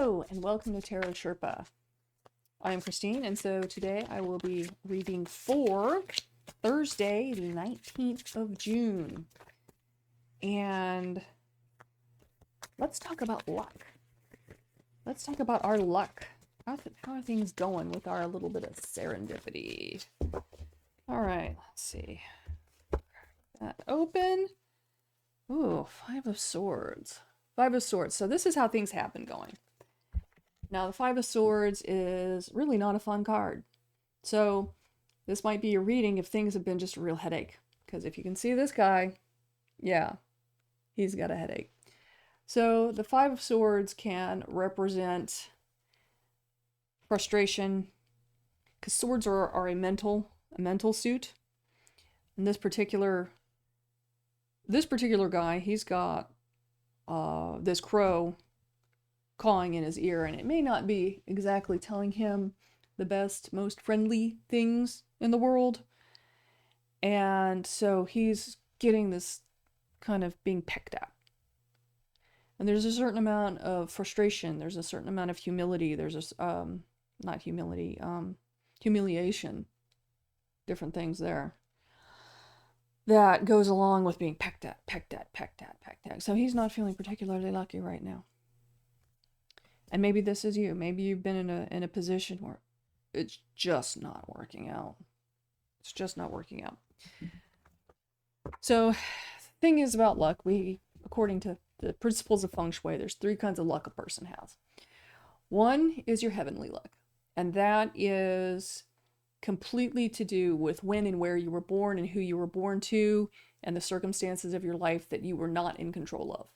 Hello, and welcome to Tarot Sherpa. I'm Christine, and so today I will be reading for Thursday, the 19th of June. And let's talk about luck. Let's talk about our luck. How are things going with our little bit of serendipity? All right, let's see. That open. Ooh, Five of Swords. Five of Swords. So this is how things have been going. Now, the Five of Swords is really not a fun card. So this might be a reading if things have been just a real headache. Because if you can see this guy, yeah, he's got a headache. So the Five of Swords can represent frustration, because swords are a mental suit. And this particular guy, he's got this crow cawing in his ear, and it may not be exactly telling him the best, most friendly things in the world. And so he's getting this kind of being pecked at. And there's a certain amount of frustration. There's a certain amount of humility. There's a, not humility, humiliation. Different things there. That goes along with being pecked at. So he's not feeling particularly lucky right now. And maybe this is you. Maybe you've been in a position where it's just not working out. It's just not working out. So the thing is about luck, according to the principles of feng shui, there's three kinds of luck a person has. One is your heavenly luck. And that is completely to do with when and where you were born and who you were born to and the circumstances of your life that you were not in control of.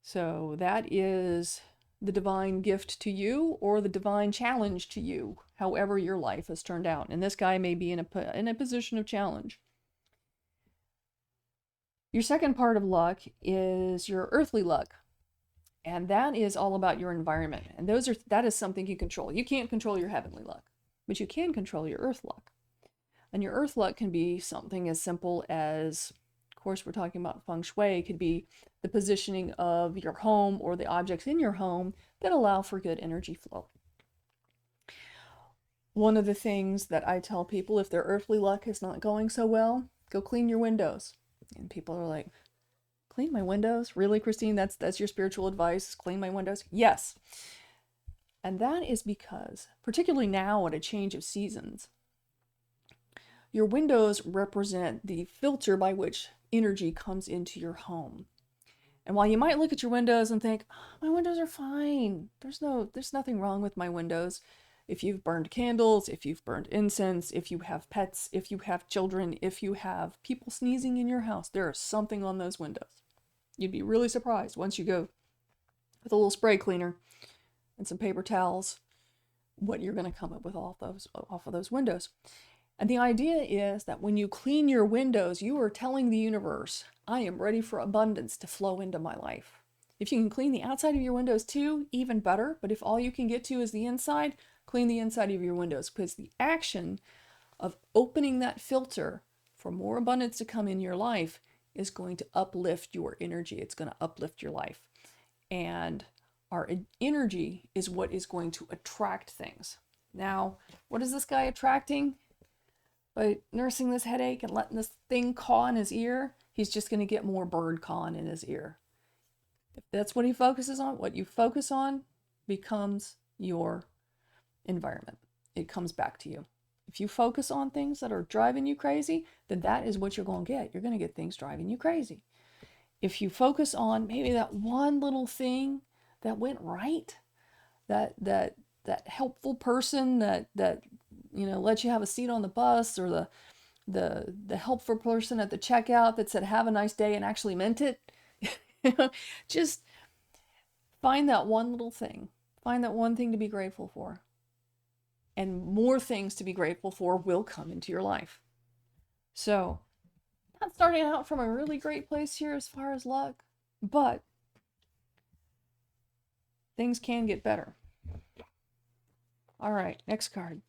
So that is the divine gift to you or the divine challenge to you, however your life has turned out. And this guy may be in a position of challenge. Your second part of luck is your earthly luck. And that is all about your environment. And that is something you control. You can't control your heavenly luck, but you can control your earth luck. And your earth luck can be something as simple as, of course, we're talking about feng shui. It could be the positioning of your home or the objects in your home that allow for good energy flow. One of the things that I tell people, if their earthly luck is not going so well, go clean your windows. And people are like, clean my windows? Really, Christine? That's your spiritual advice? Clean my windows? Yes. And that is because, particularly now at a change of seasons, your windows represent the filter by which energy comes into your home. And while you might look at your windows and think, oh, my windows are fine. There's nothing wrong with my windows. If you've burned candles, if you've burned incense, if you have pets, if you have children, if you have people sneezing in your house, there is something on those windows. You'd be really surprised once you go with a little spray cleaner and some paper towels, what you're going to come up with off of those windows. And the idea is that when you clean your windows, you are telling the universe, I am ready for abundance to flow into my life. If you can clean the outside of your windows too, even better. But if all you can get to is the inside, clean the inside of your windows, because the action of opening that filter for more abundance to come in your life is going to uplift your energy. It's going to uplift your life. And our energy is what is going to attract things. Now, what is this guy attracting? By nursing this headache and letting this thing caw in his ear, he's just going to get more bird cawing in his ear. If that's what he focuses on, what you focus on becomes your environment. It comes back to you. If you focus on things that are driving you crazy, then that is what you're going to get. You're going to get things driving you crazy. If you focus on maybe that one little thing that went right, that helpful person that let you have a seat on the bus, or the helpful person at the checkout that said have a nice day and actually meant it. Just find that one little thing. Find that one thing to be grateful for. And more things to be grateful for will come into your life. So, not starting out from a really great place here as far as luck, but things can get better. All right, next card.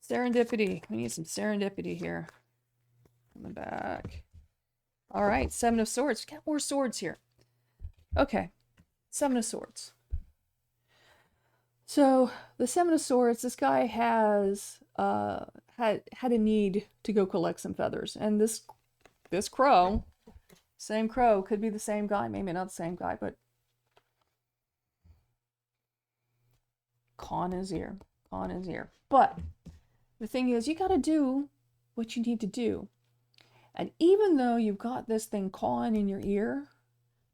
Serendipity. We need some serendipity here. On the back. All right, Seven of Swords. Got more swords here. Okay, Seven of Swords. So the Seven of Swords, this guy has had a need to go collect some feathers, and this crow, same crow, could be the same guy, maybe not the same guy, but con his ear, con his ear. But the thing is, you got to do what you need to do, and even though you've got this thing cawing in your ear,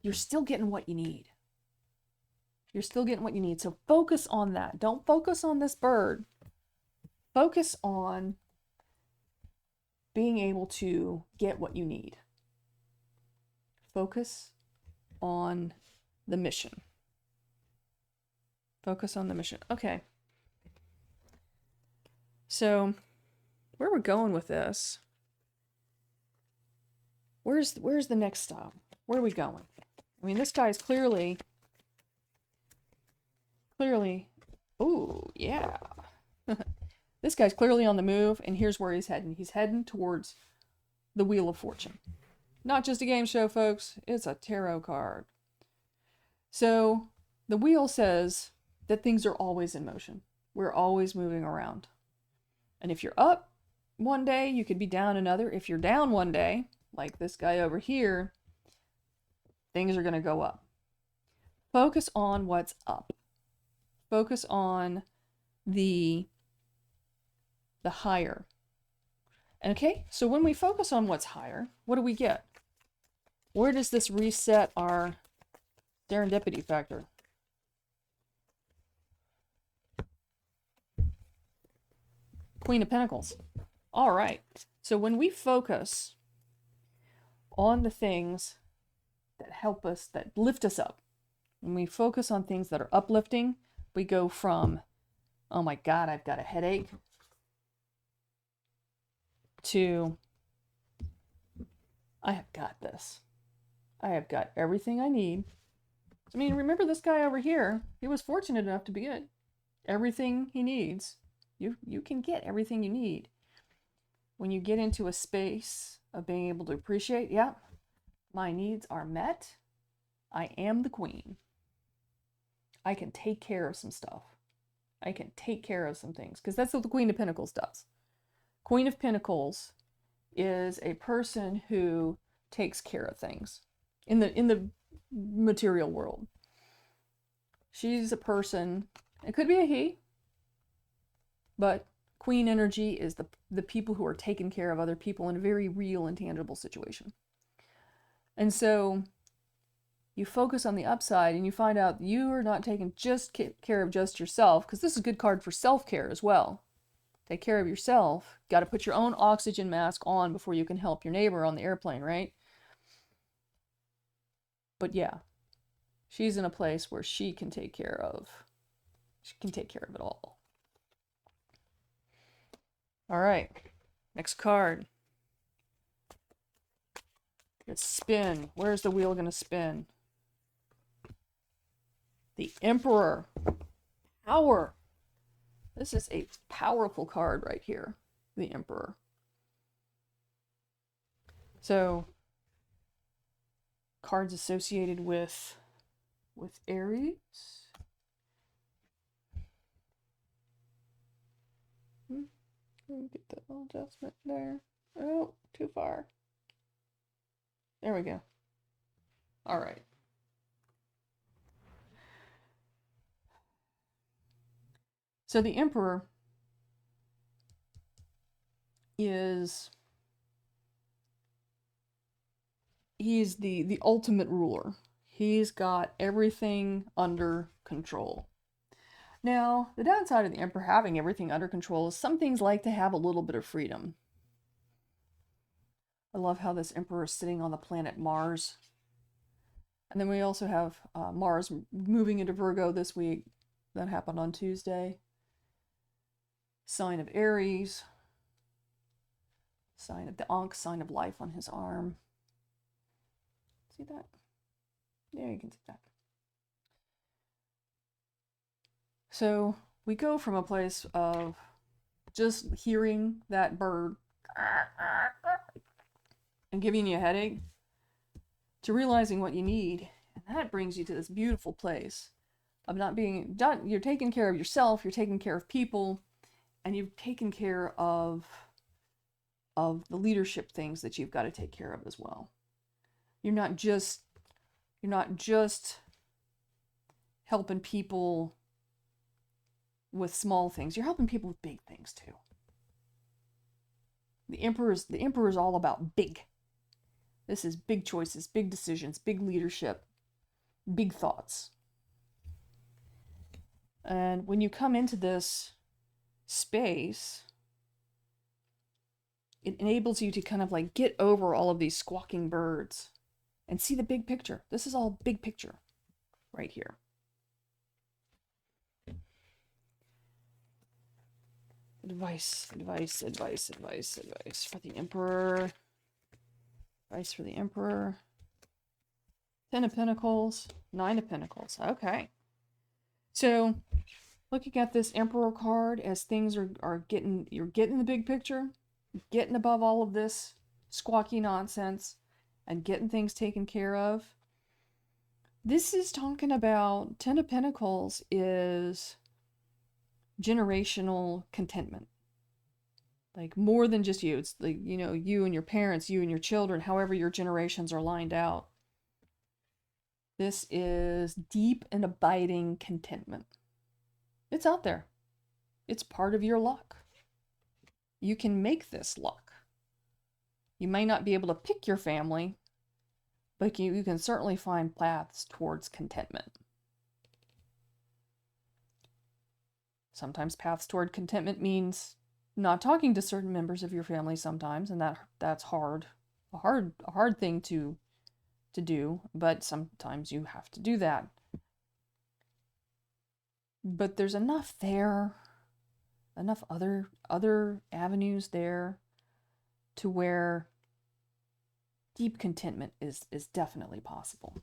you're still getting what you need. You're still getting what you need. So focus on that. Don't focus on this bird. Focus on being able to get what you need. Focus on the mission. Focus on the mission. Okay. So where we're going with this, where's the next stop? Where are we going? I mean, this guy is clearly, oh, yeah. This guy's clearly on the move, and here's where he's heading. He's heading towards the Wheel of Fortune. Not just a game show, folks. It's a tarot card. So the wheel says that things are always in motion. We're always moving around. And if you're up one day, you could be down another. If you're down one day, like this guy over here, things are going to go up. Focus on what's up. Focus on the higher. Okay, so when we focus on what's higher, what do we get? Where does this reset our serendipity factor? Queen of Pentacles. All right. So when we focus on the things that help us, that lift us up, when we focus on things that are uplifting, we go from, oh my God, I've got a headache, to, I have got this. I have got everything I need. I mean, remember this guy over here, he was fortunate enough to get everything he needs. You can get everything you need. When you get into a space of being able to appreciate, yeah, my needs are met. I am the queen. I can take care of some stuff. I can take care of some things, because that's what the Queen of Pentacles does. Queen of Pentacles is a person who takes care of things in the material world. She's a person, it could be a he, but Queen energy is the people who are taking care of other people in a very real and tangible situation. And so you focus on the upside and you find out you are not taking just care of just yourself, because this is a good card for self-care as well. Take care of yourself. Got to put your own oxygen mask on before you can help your neighbor on the airplane, right? But yeah, she's in a place where she can take care of it all. All right, next card. Let's spin. Where's the wheel going to spin? The Emperor. Power. This is a powerful card right here. The Emperor. So, cards associated with Aries. Get the little adjustment there. Oh, too far. There we go. All right. So the Emperor he's the ultimate ruler. He's got everything under control. Now, the downside of the Emperor having everything under control is some things like to have a little bit of freedom. I love how this Emperor is sitting on the planet Mars. And then we also have Mars moving into Virgo this week. That happened on Tuesday. Sign of Aries. Sign of the Ankh, sign of life on his arm. See that? Yeah, you can see that. So we go from a place of just hearing that bird and giving you a headache to realizing what you need. And that brings you to this beautiful place of not being done. You're taking care of yourself, you're taking care of people, and you've taken care of the leadership things that you've got to take care of as well. You're not just helping people with small things. You're helping people with big things too. The emperor's all about big. This is big choices, big decisions, big leadership, big thoughts. And when you come into this space, it enables you to kind of like get over all of these squawking birds and see the big picture. This is all big picture right here. Advice for the emperor. Advice for the emperor. 10 of Pentacles, 9 of Pentacles. Okay. So, looking at this Emperor card as things are getting, you're getting the big picture, getting above all of this squawky nonsense, and getting things taken care of. This is talking about 10 of Pentacles is generational contentment. Like more than just you. It's like, you know, you and your parents, you and your children, however your generations are lined out. This is deep and abiding contentment. It's out there. It's part of your luck. You can make this luck. You may not be able to pick your family, but you can certainly find paths towards contentment. Sometimes paths toward contentment means not talking to certain members of your family sometimes, and that's hard. A hard thing to do, but sometimes you have to do that. But there's enough there, enough other avenues there to where deep contentment is definitely possible.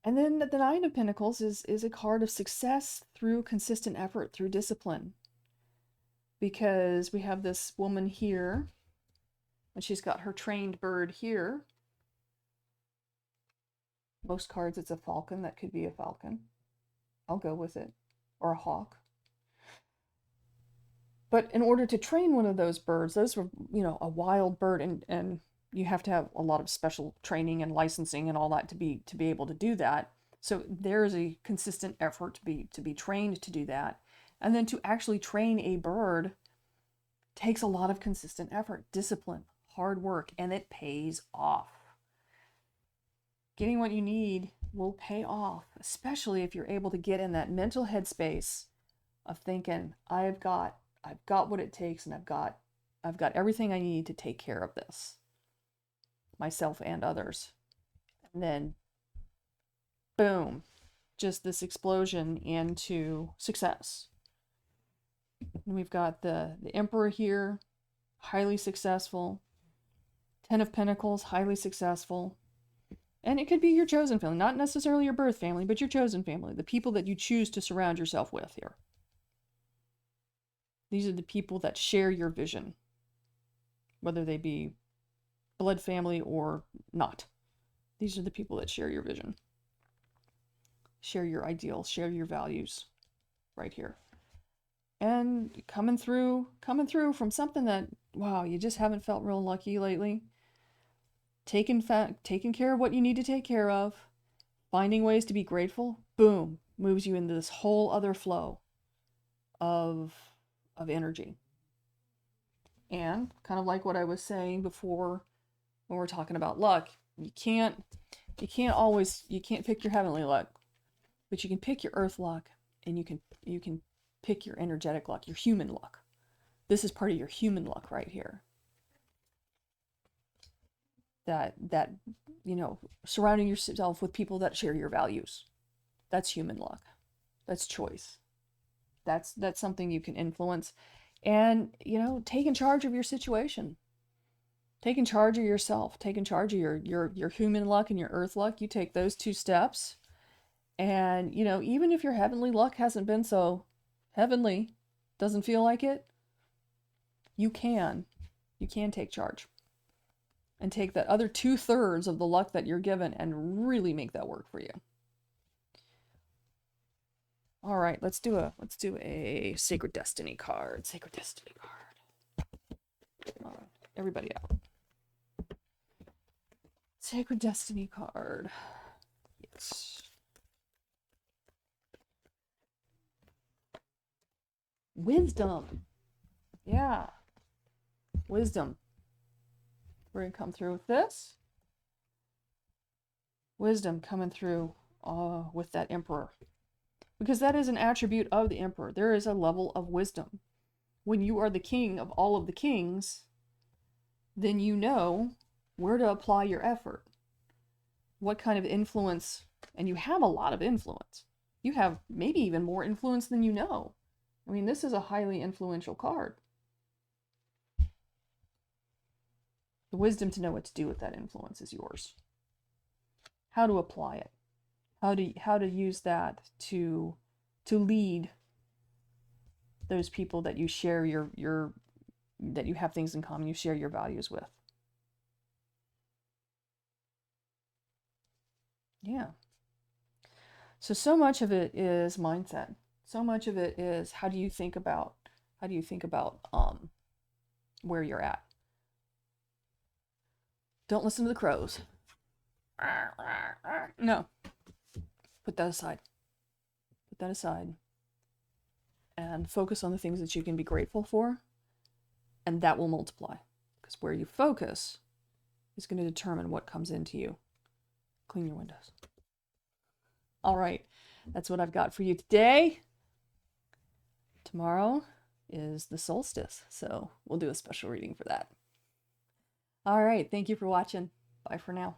And then the 9 of Pentacles is a card of success through consistent effort, through discipline. Because we have this woman here, and she's got her trained bird here. Most cards it's a falcon. That could be a falcon. I'll go with it. Or a hawk. But in order to train one of those birds, those were, you know, a wild bird, and you have to have a lot of special training and licensing and all that to be able to do that. So there is a consistent effort to be trained to do that. And then to actually train a bird takes a lot of consistent effort, discipline, hard work, and it pays off. Getting what you need will pay off, especially if you're able to get in that mental headspace of thinking, I've got what it takes, and I've got everything I need to take care of this, myself and others. And then boom, just this explosion into success. And we've got the Emperor here, highly successful. 10 of Pentacles, highly successful. And it could be your chosen family, not necessarily your birth family, but your chosen family, the people that you choose to surround yourself with here. These are the people that share your vision, whether they be blood family or not. These are the people that share your vision, share your ideals, share your values right here. And coming through from something that, wow, you just haven't felt real lucky lately. Taking care of what you need to take care of, finding ways to be grateful, boom, moves you into this whole other flow of energy. And kind of like what I was saying before when we're talking about luck, you can't pick your heavenly luck, but you can pick your earth luck, and you can pick your energetic luck, your human luck. This is part of your human luck right here. That you know, surrounding yourself with people that share your values. That's human luck. That's choice. That's something you can influence. And, you know, taking charge of your situation. Taking charge of yourself. Taking charge of your human luck and your earth luck. You take those 2 steps. And, you know, even if your heavenly luck hasn't been so heavenly, doesn't feel like it, you can take charge. and take that other 2/3 of the luck that you're given and really make that work for you. All right, let's do a Sacred Destiny card. Sacred Destiny card. Everybody out. Sacred Destiny card. Yes. Wisdom. Yeah. Wisdom. We're going to come through with this. Wisdom coming through with that Emperor. Because that is an attribute of the Emperor. There is a level of wisdom. When you are the king of all of the kings, then you know where to apply your effort. What kind of influence, and you have a lot of influence. You have maybe even more influence than you know. I mean, this is a highly influential card. The wisdom to know what to do with that influence is yours. How to apply it. How to use that to lead those people that you share your that you have things in common, you share your values with. Yeah. So much of it is mindset. So much of it is how do you think about where you're at. Don't listen to the crows. No. Put that aside. Put that aside. And focus on the things that you can be grateful for, and that will multiply. Because where you focus is going to determine what comes into you. Clean your windows. All right, that's what I've got for you today. Tomorrow is the solstice, so we'll do a special reading for that. All right, thank you for watching. Bye for now.